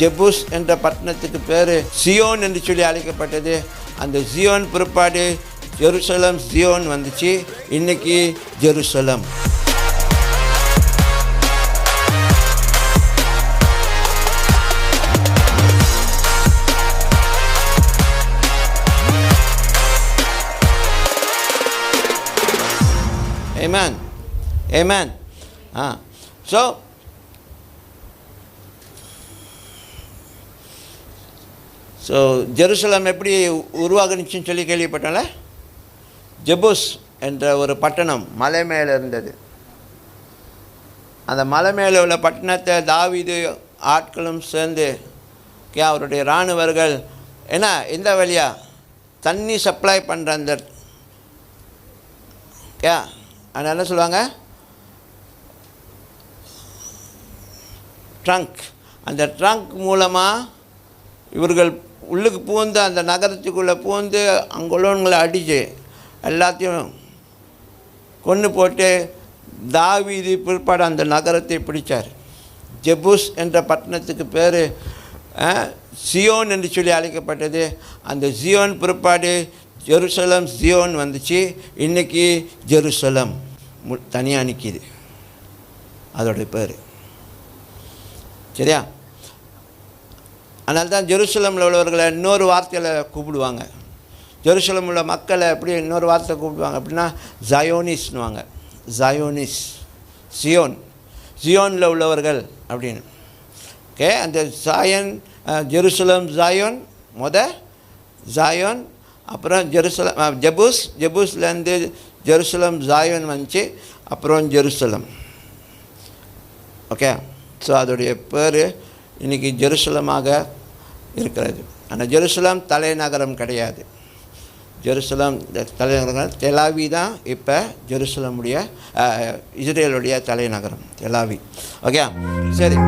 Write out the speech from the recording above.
ஜெபூஸ் என்ற பட்டணத்துக்கு பேர் சியோன் என்று சொல்லி அழைக்கப்பட்டது. அந்த சியோன் பிற்பாடு ஜெருசலம் சியோன் வந்துச்சு. இன்னைக்கு Jerusalem. Amen. Amen. So Jerusalem எப்படி உருவாகுனுச்சுன்னு சொல்லி கேள்விப்பட்டோம்ல. ஜெபூஸ் என்ற ஒரு பட்டணம் மலை மேலே இருந்தது. அந்த மலை மேலே உள்ள பட்டணத்தை தாவீது ஆட்களும் சேர்ந்து அவருடைய இராணுவர்கள் ஏன்னா எந்த வழியா தண்ணி சப்ளை பண்ணுற அந்த அது என்ன சொல்லுவாங்க, ட்ரங்க். அந்த ட்ரங்க் மூலமாக இவர்கள் உள்ளுக்கு பூந்து அந்த நகரத்துக்குள்ளே பூந்து அங்குள்ளவங்களை அடித்து எல்லாத்தையும் கொன்று போட்டு தாவீது பிற்பாடு அந்த நகரத்தை பிடித்தார். ஜெபூஸ் என்ற பட்டணத்துக்கு பேர் சியோன் என்று சொல்லி அழைக்கப்பட்டது. அந்த சியோன் பிற்பாடு ஜெருசலம் சியோன் வந்துச்சு. இன்றைக்கி ஜெருசலம் தனியாக நிற்கிது, அதோடைய பேர். சரியா? அதனால தான் ஜெருசலமில் உள்ளவர்களை இன்னொரு வார்த்தையில் கூப்பிடுவாங்க. ஜெருசலம் உள்ள மக்களை எப்படி இன்னொரு வார்த்தை கூப்பிடுவாங்க அப்படின்னா ஜயோனிஸ்னுவாங்க. ஜயோனிஸ், சியோன், சியோனில் உள்ளவர்கள் அப்படின்னு. ஓகே, அந்த ஜெருசலம் ஜாயோன், ஜாயோன், அப்புறம் ஜெருசலம் ஜெபூஸ், ஜெபூஸ்லேருந்து ஜெருசலம் ஜாயோன் வந்துச்சு, அப்புறம் ஜெருசலம். ஓகே, ஸோ அதோடைய பேர் இன்றைக்கி ஜெருசலமாக இருக்கிறது. ஆனால் ஜெருசலம் தலைநகரம் கிடையாது. ஜெருசலம் தலைநகரம் தெலாவி தான் இப்போ ஜெருசலமுடைய இஸ்ரேலுடைய தலைநகரம் தெலாவி. ஓகே, சரி.